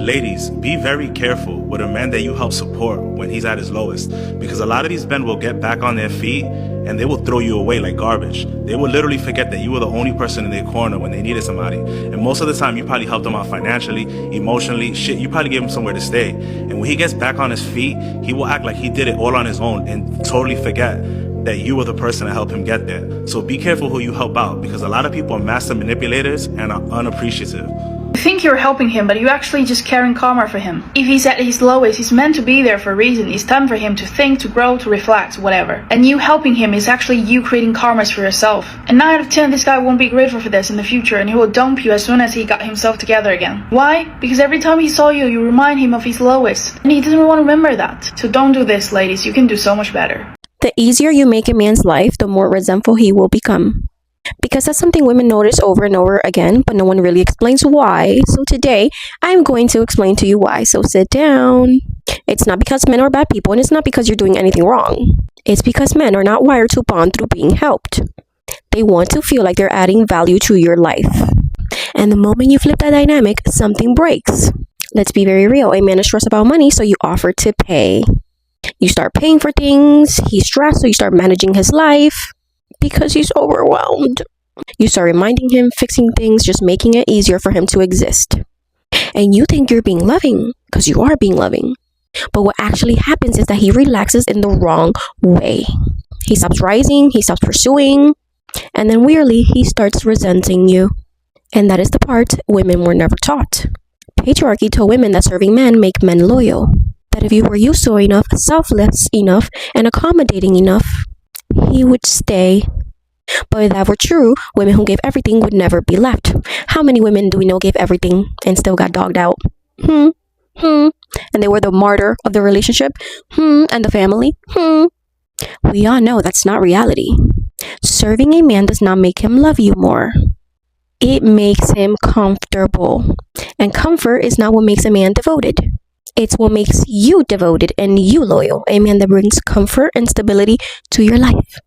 Ladies, be very careful with a man that you help support when he's at his lowest, because a lot of these men will get back on their feet and they will throw you away like garbage. They will literally forget that you were the only person in their corner when they needed somebody. And most of the time, you probably helped them out financially, emotionally, shit, you probably gave him somewhere to stay. And when he gets back on his feet, he will act like he did it all on his own and totally forget that you were the person to help him get there. So be careful who you help out, because a lot of people are master manipulators and are unappreciative. You think you're helping him, but you actually just caring karma for him. If he's at his lowest, he's meant to be there for a reason. It's time for him to think, to grow, to reflect, whatever. And you helping him is actually you creating karmas for yourself. And 9 out of 10, this guy won't be grateful for this in the future, and he will dump you as soon as he got himself together again. Why? Because every time he saw you, you remind him of his lowest. And he doesn't want to remember that. So don't do this, ladies. You can do so much better. The easier you make a man's life, the more resentful he will become. Because that's something women notice over and over again, but no one really explains why. So today, I'm going to explain to you why. So sit down. It's not because men are bad people, and it's not because you're doing anything wrong. It's because men are not wired to bond through being helped. They want to feel like they're adding value to your life. And the moment you flip that dynamic, something breaks. Let's be very real. A man is stressed about money, so you offer to pay. You start paying for things. He's stressed, so you start managing his life. Because he's overwhelmed. You start reminding him, fixing things, just making it easier for him to exist. And you think you're being loving, because you are being loving. But what actually happens is that he relaxes in the wrong way. He stops rising, he stops pursuing, and then weirdly, he starts resenting you. And that is the part women were never taught. Patriarchy told women that serving men make men loyal. That if you were useful enough, selfless enough, and accommodating enough, he would stay. But if that were true, women who gave everything would never be left. How many women do we know gave everything and still got dogged out? And they were the martyr of the relationship? And the family? We all know that's not reality. Serving a man does not make him love you more. It makes him comfortable. And comfort is not what makes a man devoted. It's what makes you devoted and you loyal. A man that brings comfort and stability to your life.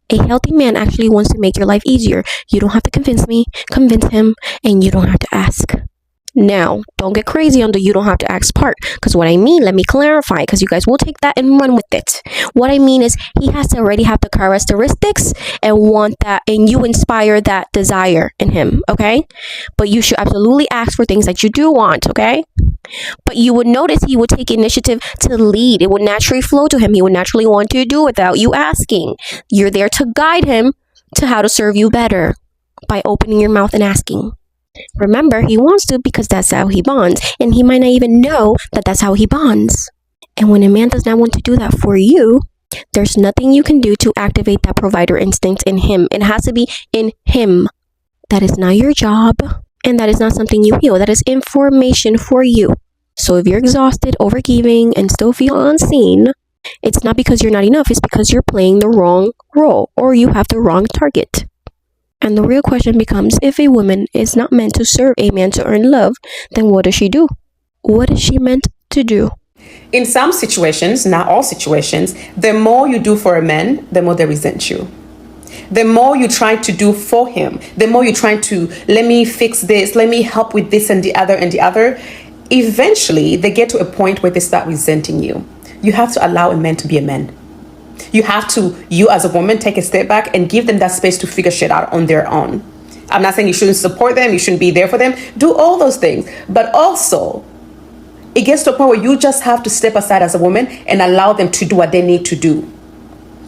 A healthy man actually wants to make your life easier. You don't have to convince me, convince him, and you don't have to ask. Now, don't get crazy on the you don't have to ask part. Because what I mean, let me clarify, because you guys will take that and run with it. What I mean is he has to already have the characteristics and want that, and you inspire that desire in him, okay? But you should absolutely ask for things that you do want, okay? But you would notice he would take initiative to lead. It would naturally flow to him. He would naturally want to do without you asking. You're there to guide him to how to serve you better by opening your mouth and asking. Remember, he wants to because that's how he bonds. And he might not even know that that's how he bonds. And when a man does not want to do that for you, there's nothing you can do to activate that provider instinct in him. It has to be in him. That is not your job. And that is not something you heal. That is information for you. So if you're exhausted, overgiving, and still feel unseen, it's not because you're not enough. It's because you're playing the wrong role or you have the wrong target. And the real question becomes, if a woman is not meant to serve a man to earn love, then what does she do? What is she meant to do? In some situations, not all situations, the more you do for a man, the more they resent you. The more you try to do for him, the more you're trying to, let me fix this, let me help with this and the other, eventually they get to a point where they start resenting you. You have to allow a man to be a man. You have to, you as a woman, take a step back and give them that space to figure shit out on their own. I'm not saying you shouldn't support them, you shouldn't be there for them, do all those things. But also, it gets to a point where you just have to step aside as a woman and allow them to do what they need to do.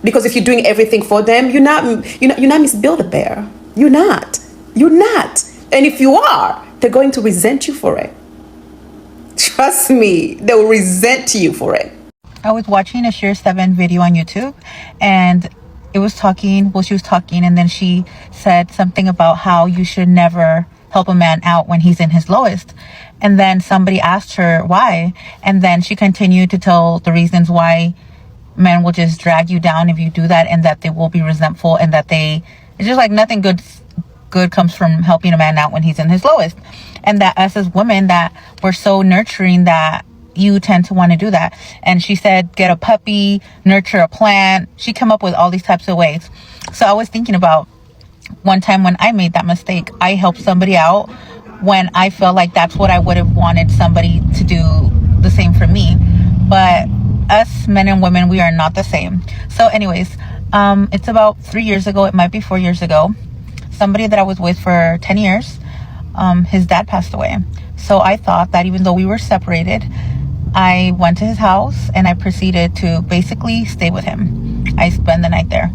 Because if you're doing everything for them, you're not Miss Build-A-Bear. You're not. And if you are, they're going to resent you for it. Trust me, they will resent you for it. I was watching a Share 7 video on YouTube, and she was talking, and then she said something about how you should never help a man out when he's in his lowest. And then somebody asked her why, and then she continued to tell the reasons why men will just drag you down if you do that, and that they will be resentful, and that it's just like nothing good comes from helping a man out when he's in his lowest. And that us as women, that we're so nurturing, that you tend to want to do that. And she said, get a puppy, nurture a plant. She came up with all these types of ways. So I was thinking about one time when I made that mistake. I helped somebody out when I feel like that's what I would have wanted somebody to do the same for me. But us men and women, we are not the same. So anyways, it's about 3 years ago, it might be 4 years ago, somebody that I was with for 10 years, his dad passed away. So I thought that even though we were separated, I went to his house and I proceeded to basically stay with him. I spent the night there.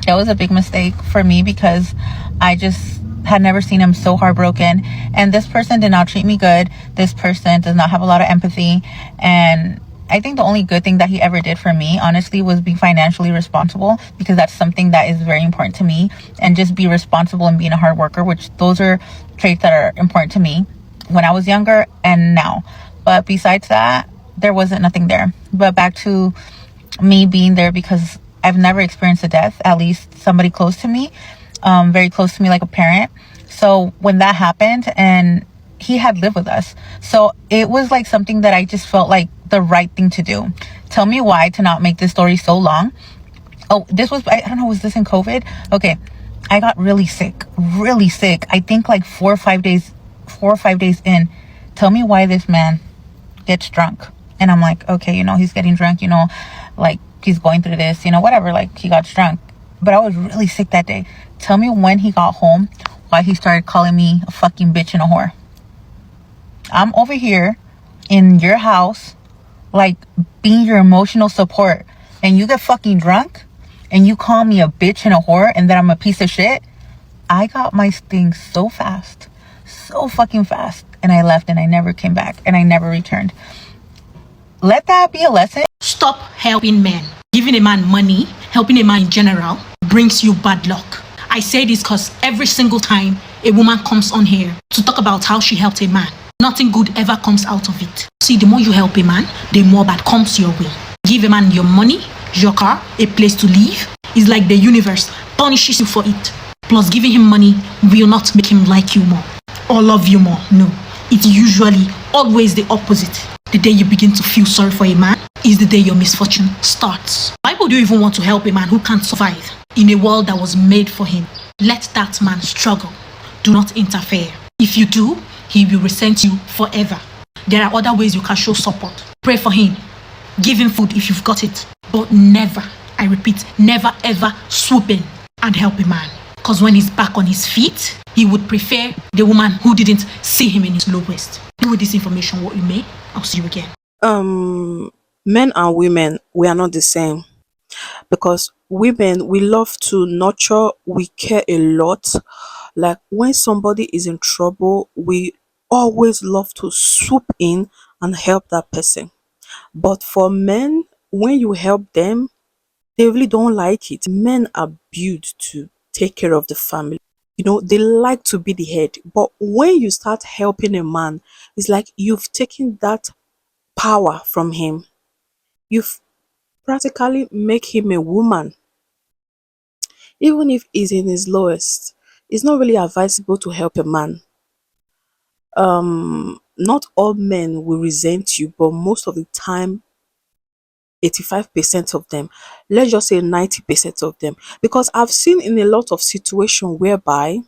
It was a big mistake for me because I just had never seen him so heartbroken. And this person did not treat me good. This person does not have a lot of empathy. And I think the only good thing that he ever did for me, honestly, was be financially responsible, because that's something that is very important to me. And just be responsible and being a hard worker, which those are traits that are important to me when I was younger and now. But besides that, there wasn't nothing there. But back to me being there, because I've never experienced a death, at least somebody close to me, very close to me, like a parent. So when that happened, and he had lived with us, so it was like something that I just felt like the right thing to do. Tell me why, to not make this story so long. Oh, this was, I don't know, was this in COVID? Okay, I got really sick, really sick. I think like 4 or 5 days in. Tell me why this man gets drunk. And I'm like, okay, he's getting drunk, like he's going through this, whatever, like he got drunk. But I was really sick that day. Tell me when he got home why he started calling me a fucking bitch and a whore. I'm over here in your house, like being your emotional support, and you get fucking drunk and you call me a bitch and a whore and that I'm a piece of shit. I got my sting so fast, so fucking fast, and I left and I never came back and I never returned. Let that be a lesson. Stop helping men. Giving a man money, helping a man in general, brings you bad luck. I say this because every single time a woman comes on here to talk about how she helped a man, nothing good ever comes out of it. See, the more you help a man, the more bad comes your way. Give a man your money, your car, a place to live. It's like the universe punishes you for it. Plus, giving him money will not make him like you more or love you more. No, it's usually always the opposite. The day you begin to feel sorry for a man is the day your misfortune starts. Why would you even want to help a man who can't survive in a world that was made for him? Let that man struggle. Do not interfere. If you do, he will resent you forever. There are other ways you can show support. Pray for him. Give him food if you've got it. But never, I repeat, never ever swoop in and help a man. Because when he's back on his feet, he would prefer the woman who didn't see him in his lowest. Do with this information what you may. I'll see you again. Men and women, we are not the same, because women, we love to nurture, we care a lot. Like when somebody is in trouble, we always love to swoop in and help that person. But for men, when you help them, they really don't like it. Men are built to take care of the family. They like to be the head. But when you start helping a man, it's like you've taken that power from him. You've practically make him a woman. Even if he's in his lowest, it's not really advisable to help a man. Not all men will resent you, but most of the time, 85% of them, let's just say 90% of them. Because I've seen in a lot of situations whereby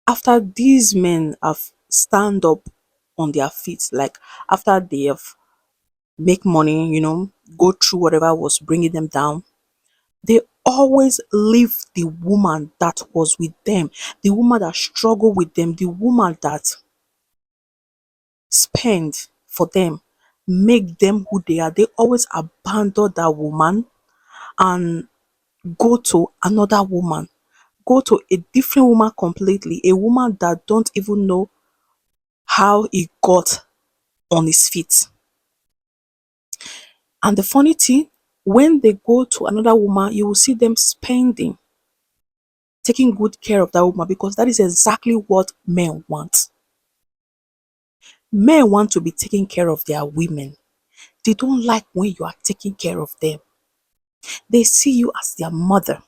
after these men have stand up on their feet, like after they have make money, go through whatever was bringing them down, they always leave the woman that was with them, the woman that struggled with them, the woman that spent for them, make them who they are. They always abandon that woman and go to another woman, go to a different woman completely, a woman that don't even know how he got on his feet. And the funny thing, when they go to another woman, you will see them spending, taking good care of that woman, because that is exactly what men want. Men want to be taking care of their women. They don't like when you are taking care of them. They see you as their mother.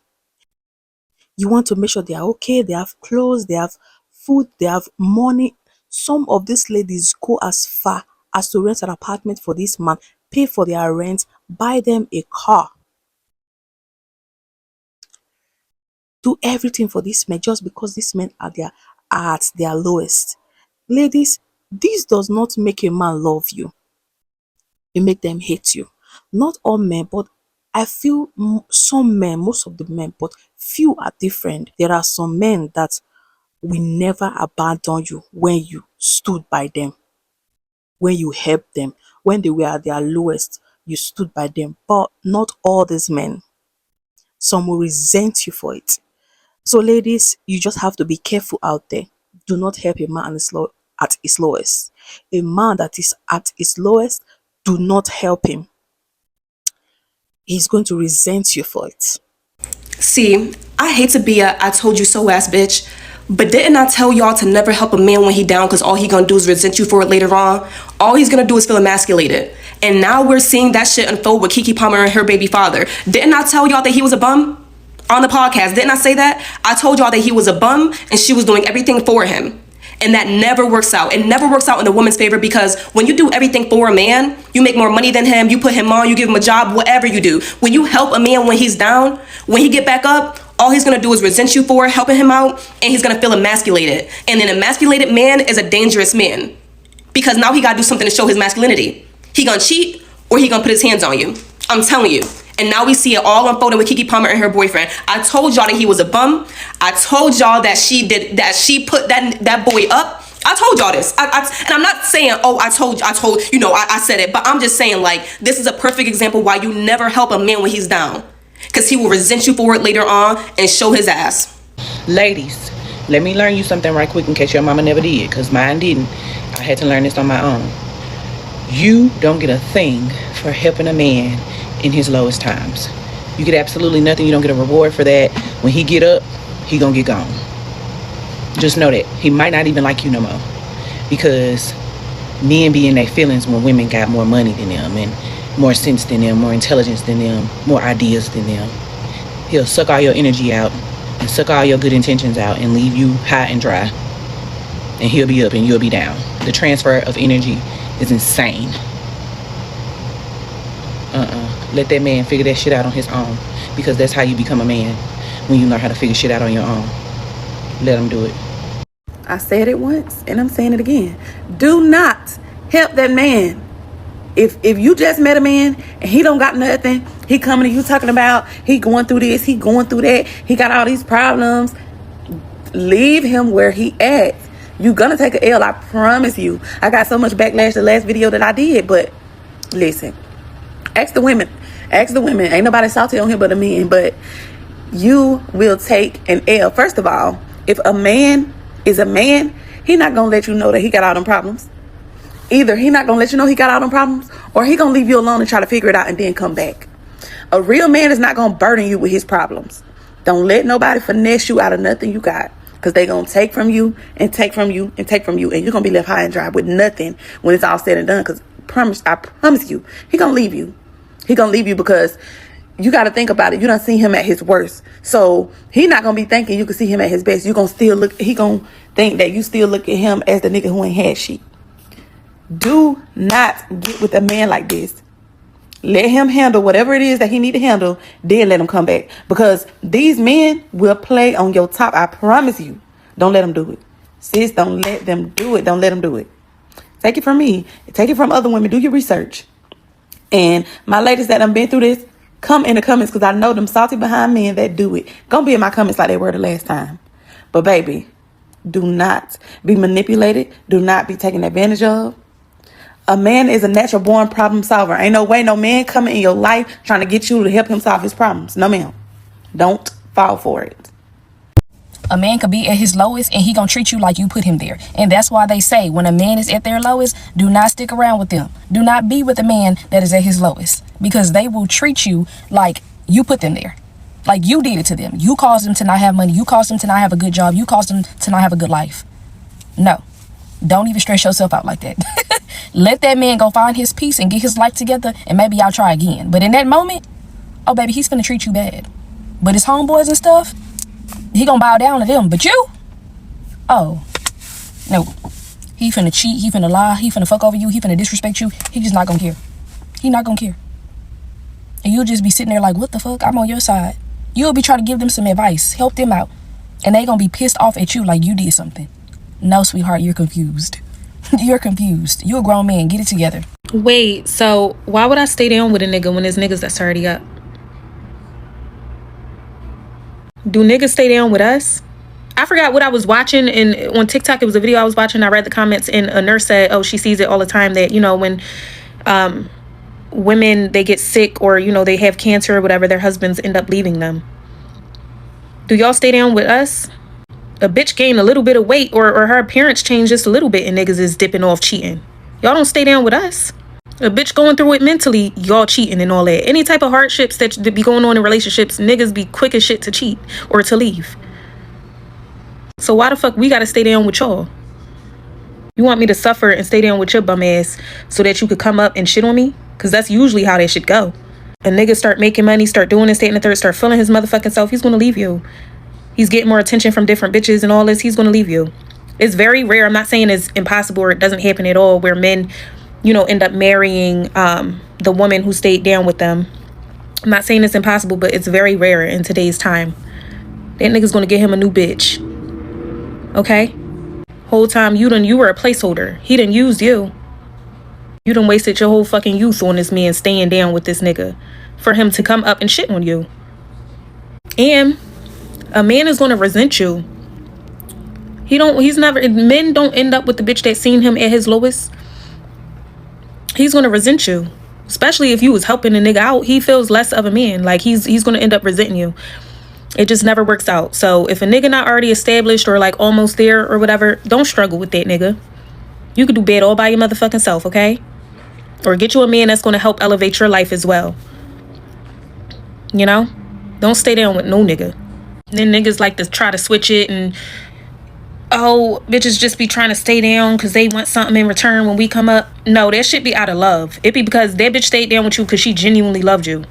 You want to make sure they are okay, they have clothes, they have food, they have money. Some of these ladies go as far as to rent an apartment for this man, pay for their rent, buy them a car. Do everything for these men just because these men are are at their lowest. Ladies, this does not make a man love you. It make them hate you. Not all men, but I feel some men, most of the men, but few are different. There are some men that will never abandon you when you stood by them, when you helped them, when they were at their lowest, you stood by them. But not all these men. Some will resent you for it. So, ladies, you just have to be careful out there. Do not help a man at his lowest. A man that is at his lowest, do not help him. He's going to resent you for it. See, I hate to be a I told you so ass bitch, but didn't I tell y'all to never help a man when he down because all he gonna do is resent you for it later on? All he's gonna do is feel emasculated. And now we're seeing that shit unfold with Keke Palmer and her baby father. Didn't I tell y'all that he was a bum? On the podcast, didn't I say that? I told y'all that he was a bum and she was doing everything for him. And that never works out. It never works out in the woman's favor because when you do everything for a man, you make more money than him, you put him on, you give him a job, whatever you do. When you help a man when he's down, when he get back up, all he's gonna do is resent you for helping him out, and he's gonna feel emasculated. And an emasculated man is a dangerous man because now he gotta do something to show his masculinity. He gonna cheat or he gonna put his hands on you. I'm telling you. And now we see it all unfolding with Keke Palmer and her boyfriend. I told y'all that he was a bum. I told y'all that she put that boy up. I told y'all this. And I'm not saying, oh, I told, you know, I said it. But I'm just saying, like, this is a perfect example why you never help a man when he's down. Because he will resent you for it later on and show his ass. Ladies, let me learn you something right quick in case your mama never did. Because mine didn't. I had to learn this on my own. You don't get a thing for helping a man in his lowest times. You get absolutely nothing. You don't get a reward for that. When he get up, he gonna get gone. Just know that. He might not even like you no more. Because men be in their feelings when women got more money than them and more sense than them, more intelligence than them, more ideas than them. He'll suck all your energy out and suck all your good intentions out and leave you high and dry. And he'll be up and you'll be down. The transfer of energy is insane. Let that man figure that shit out on his own, because that's how you become a man, when you learn how to figure shit out on your own. Let him do it. I said it once and I'm saying it again. Do not help that man. If you just met a man and he don't got nothing, he coming to you talking about he going through this, he going through that, he got all these problems, leave him where he at. You gonna take an L, I promise you. I got so much backlash the last video that I did, but listen, ask the women. Ain't nobody salty on here but the men, but you will take an L. First of all, if a man is a man, he not gonna let you know that he got all them problems. Either he not gonna let you know he got all them problems, or he gonna leave you alone and try to figure it out and then come back. A real man is not gonna burden you with his problems. Don't let nobody finesse you out of nothing you got, because they gonna take from you and take from you and take from you, and you're gonna be left high and dry with nothing when it's all said and done. Because I promise you, he gonna leave you. He gonna leave you because you got to think about it. You don't see him at his worst, so he not gonna be thinking you can see him at his best. You gonna still look. He gonna think that you still look at him as the nigga who ain't had shit. Do not get with a man like this. Let him handle whatever it is that he need to handle. Then let him come back, because these men will play on your top. I promise you. Don't let them do it, sis. Don't let them do it. Don't let them do it. Take it from me. Take it from other women. Do your research. And my ladies that done been through this, come in the comments, because I know them salty behind men that do it. Gonna be in my comments like they were the last time. But baby, do not be manipulated. Do not be taken advantage of. A man is a natural born problem solver. Ain't no way no man coming in your life trying to get you to help him solve his problems. No, ma'am. Don't fall for it. A man could be at his lowest and he gonna treat you like you put him there. And that's why they say when a man is at their lowest, do not stick around with them. Do not be with a man that is at his lowest, because they will treat you like you put them there. Like you did it to them. You caused them to not have money. You caused them to not have a good job. You caused them to not have a good life. No, don't even stress yourself out like that. Let that man go find his peace and get his life together, and maybe y'all try again. But in that moment, oh baby, he's finna treat you bad. But his homeboys and stuff, he gonna bow down to them. But you, oh no, he finna cheat, he finna lie, he finna fuck over you, he finna disrespect you. He just not gonna care. He not gonna care. And you'll just be sitting there like, what the fuck? I'm on your side. You'll be trying to give them some advice, help them out, and they gonna be pissed off at you like you did something. No, sweetheart, you're confused. You're confused. You a grown man. Get it together. Wait, so why would I stay down with a nigga when there's niggas that's already up? Do niggas stay down with us? I forgot what I was watching, and on TikTok it was a video I was watching. I read the comments, and a nurse said, oh, she sees it all the time, that, you know, when women, they get sick, or, you know, they have cancer or whatever, their husbands end up leaving them. Do y'all stay down with us? A bitch gain a little bit of weight, or her appearance changed just a little bit, and niggas is dipping off cheating. Y'all don't stay down with us. A bitch going through it mentally, y'all cheating and all that. Any type of hardships that be going on in relationships, niggas be quick as shit to cheat or to leave. So why the fuck we gotta stay down with y'all? You want me to suffer and stay down with your bum ass so that you could come up and shit on me? Because that's usually how that shit go. A nigga start making money, start doing this, that, and the third, start feeling his motherfucking self, he's gonna leave you. He's getting more attention from different bitches and all this, he's gonna leave you. It's very rare. I'm not saying it's impossible or it doesn't happen at all, where men, you know, end up marrying the woman who stayed down with them. I'm not saying it's impossible, but it's very rare in today's time. That nigga's gonna get him a new bitch. Okay? Whole time you were a placeholder. He done used you. You done wasted your whole fucking youth on this man staying down with this nigga for him to come up and shit on you. And a man is gonna resent you. Men don't end up with the bitch that seen him at his lowest. He's gonna resent you. Especially if you was helping a nigga out, he feels less of a man. Like he's gonna end up resenting you. It just never works out. So if a nigga not already established or like almost there or whatever, don't struggle with that nigga. You could do bad all by your motherfucking self, okay? Or get you a man that's gonna help elevate your life as well. You know? Don't stay down with no nigga. Then niggas like to try to switch it and, oh, bitches just be trying to stay down because they want something in return when we come up. No, that shit be out of love. It be because that bitch stayed down with you because she genuinely loved you.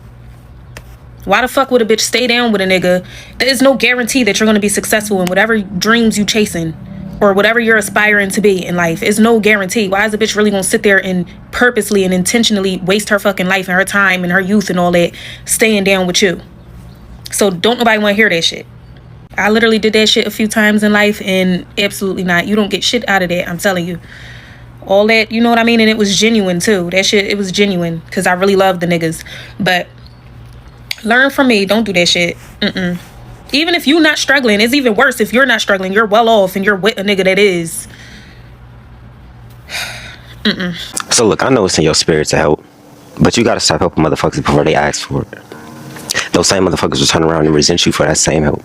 Why the fuck would a bitch stay down with a nigga? There's no guarantee that you're going to be successful in whatever dreams you chasing or whatever you're aspiring to be in life. It's no guarantee. Why is a bitch really going to sit there and purposely and intentionally waste her fucking life and her time and her youth and all that staying down with you? So don't nobody want to hear that shit. I literally did that shit a few times in life, and absolutely not. You don't get shit out of that, I'm telling you. All that, you know what I mean? And it was genuine too. That shit, it was genuine because I really love the niggas. But learn from me. Don't do that shit. Even if you're not struggling, it's even worse if you're not struggling. You're well off and you're with a nigga that is. So look, I know it's in your spirit to help, but you gotta stop helping motherfuckers before they ask for it. Those same motherfuckers will turn around and resent you for that same help.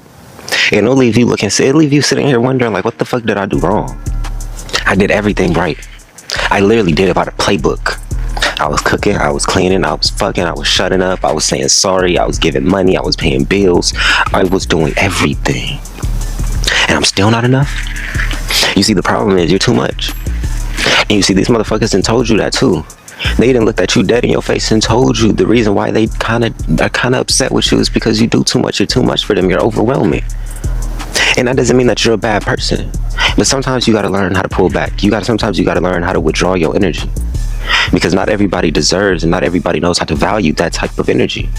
And it'll leave you sitting here wondering, like, what the fuck did I do wrong? I did everything right. I literally did it by the playbook. I was cooking, I was cleaning, I was fucking, I was shutting up, I was saying sorry, I was giving money, I was paying bills, I was doing everything. And I'm still not enough? You see, the problem is you're too much. And you see, these motherfuckers done told you that too. They done looked at you dead in your face and told you the reason why they are kind of upset with you is because you do too much. You're too much for them. You're overwhelming. And that doesn't mean that you're a bad person. But sometimes you got to learn how to pull back. Sometimes you got to learn how to withdraw your energy. Because not everybody deserves and not everybody knows how to value that type of energy.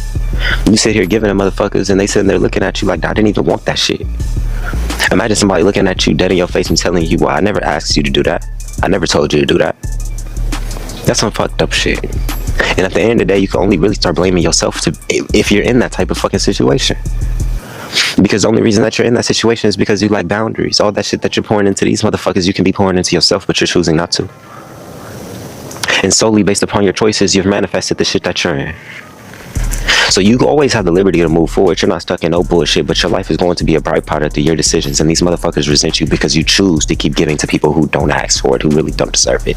You sit here giving them motherfuckers and they sitting there looking at you like, I didn't even want that shit. Imagine somebody looking at you dead in your face and telling you, well, I never asked you to do that. I never told you to do that. That's some fucked up shit. And at the end of the day, you can only really start blaming yourself if you're in that type of fucking situation. Because the only reason that you're in that situation is because you lack boundaries. All that shit that you're pouring into these motherfuckers, you can be pouring into yourself, but you're choosing not to. And solely based upon your choices, you've manifested the shit that you're in. So you always have the liberty to move forward. You're not stuck in no bullshit, but your life is going to be a bright product of your decisions. And these motherfuckers resent you because you choose to keep giving to people who don't ask for it, who really don't deserve it.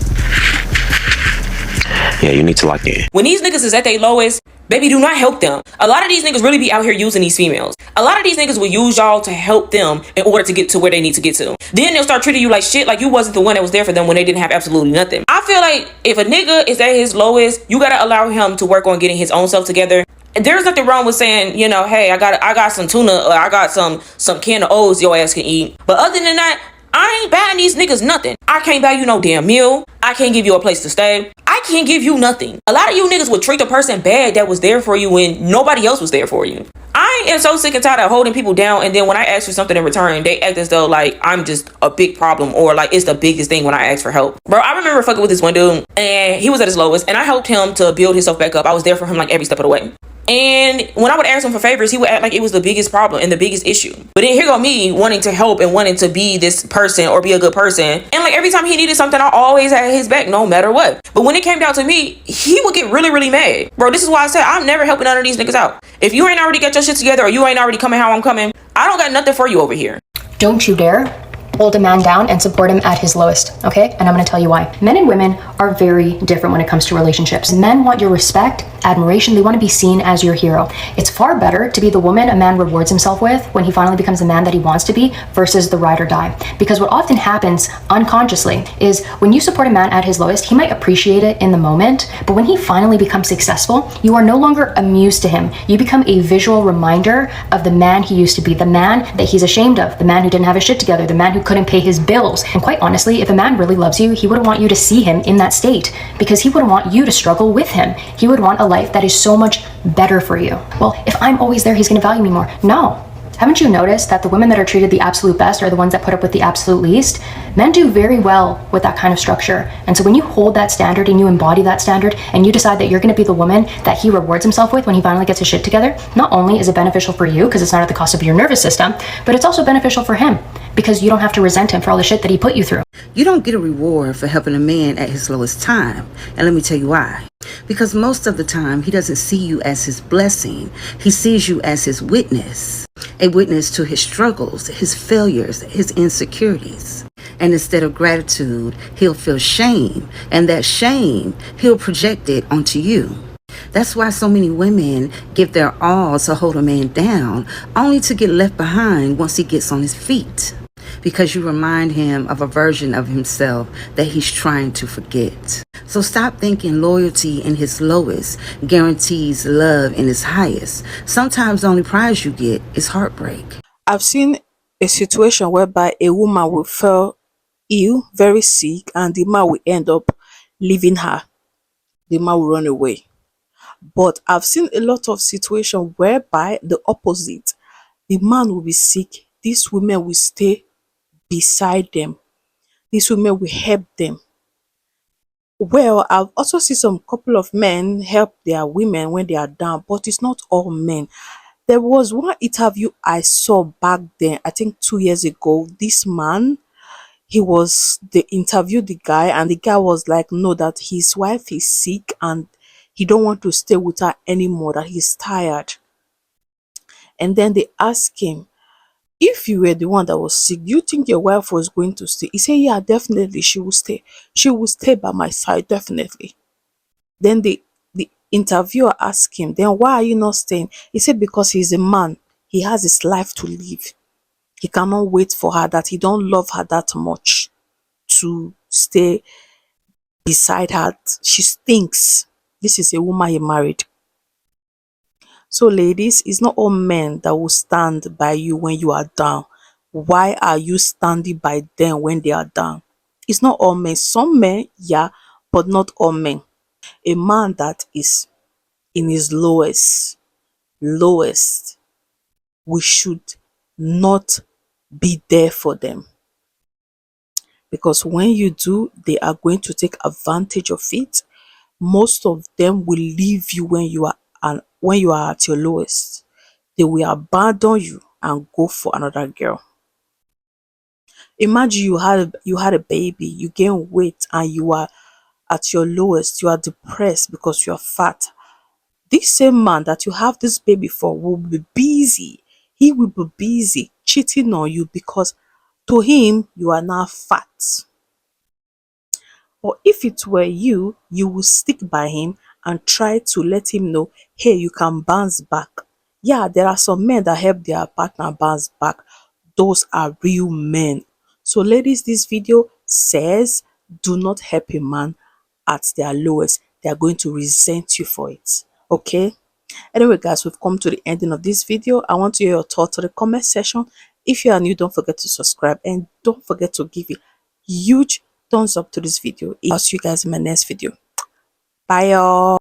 Yeah, you need to lock in. When these niggas is at their lowest, baby, do not help them. A lot of these niggas really be out here using these females. A lot of these niggas will use y'all to help them in order to get to where they need to get to. Then they'll start treating you like shit, like you wasn't the one that was there for them when they didn't have absolutely nothing. I feel like if a nigga is at his lowest, you gotta allow him to work on getting his own self together. There's nothing wrong with saying, you know, hey, I got some tuna, or I got some can of O's your ass can eat. But other than that, I ain't buying these niggas nothing. I can't buy you no damn meal. I can't give you a place to stay. I I can't give you nothing. A lot of you niggas would treat the person bad that was there for you when nobody else was there for you. I am so sick and tired of holding people down, and then when I ask for something in return, they act as though like I'm just a big problem or like it's the biggest thing when I ask for help. Bro, I remember fucking with this one dude, and he was at his lowest, and I helped him to build himself back up. I was there for him like every step of the way. And when I would ask him for favors, he would act like it was the biggest problem and the biggest issue. But then here go me wanting to help and wanting to be this person or be a good person. And like every time he needed something, I always had his back no matter what. But when it came down to me, he would get really, really mad. Bro, this is why I said I'm never helping none of these niggas out. If you ain't already got your shit together or you ain't already coming how I'm coming, I don't got nothing for you over here. Don't you dare hold a man down and support him at his lowest, okay? And I'm gonna tell you why. Men and women are very different when it comes to relationships. Men want your respect, admiration, they want to be seen as your hero. It's far better to be the woman a man rewards himself with when he finally becomes the man that he wants to be versus the ride or die. Because what often happens unconsciously is when you support a man at his lowest, he might appreciate it in the moment, but when he finally becomes successful, you are no longer amused to him. You become a visual reminder of the man he used to be, the man that he's ashamed of, the man who didn't have his shit together, the man who couldn't pay his bills. And quite honestly, if a man really loves you, he wouldn't want you to see him in that state because he wouldn't want you to struggle with him. He would want a life that is so much better for you. Well, if I'm always there, he's gonna value me more. No. Haven't you noticed that the women that are treated the absolute best are the ones that put up with the absolute least? Men do very well with that kind of structure. And so when you hold that standard and you embody that standard and you decide that you're going to be the woman that he rewards himself with when he finally gets his shit together, not only is it beneficial for you because it's not at the cost of your nervous system, but it's also beneficial for him because you don't have to resent him for all the shit that he put you through. You don't get a reward for helping a man at his lowest time. And let me tell you why. Because most of the time, he doesn't see you as his blessing. He sees you as his witness, a witness to his struggles, his failures, his insecurities. And instead of gratitude, he'll feel shame. And that shame, he'll project it onto you. That's why so many women give their all to hold a man down, only to get left behind once he gets on his feet. Because you remind him of a version of himself that he's trying to forget. So stop thinking loyalty in his lowest guarantees love in his highest. Sometimes the only prize you get is heartbreak. I've seen a situation whereby a woman will fall ill, very sick, and the man will end up leaving her. The man will run away. But I've seen a lot of situations whereby the opposite, the man will be sick, these women will stay beside them. These women will help them. Well, I've also seen some couple of men help their women when they are down, but it's not all men. There was one interview I saw back then, I think 2 years ago. This man, they interviewed the guy, and the guy was like, no, that his wife is sick and he don't want to stay with her anymore, that he's tired. And then they asked him, if you were the one that was sick, do you think your wife was going to stay? He said, yeah, definitely she will stay. She will stay by my side, definitely. Then the interviewer asked him, then why are you not staying? He said, because he's a man. He has his life to live. He cannot wait for her, that he don't love her that much to stay beside her. She stinks. This is a woman he married. So ladies, it's not all men that will stand by you when you are down. Why are you standing by them when they are down? It's not all men. Some men, yeah, but not all men. A man that is in his lowest, we should not be there for them. Because when you do, they are going to take advantage of it. Most of them will leave you when you are at your lowest. They will abandon you and go for another girl. Imagine you had a baby, you gain weight, and you are at your lowest. You are depressed because you are fat. This same man that you have this baby for will be busy. He will be busy cheating on you because to him you are now fat. But if it were you, you will stick by him and try to let him know, hey, you can bounce back. Yeah, there are some men that help their partner bounce back. Those are real men. So ladies, this video says, do not help a man at their lowest. They are going to resent you for it. Okay? Anyway, guys, we've come to the ending of this video. I want to hear your thoughts in the comment section. If you are new, don't forget to subscribe and don't forget to give a huge thumbs up to this video. I'll see you guys in my next video. Bye, y'all.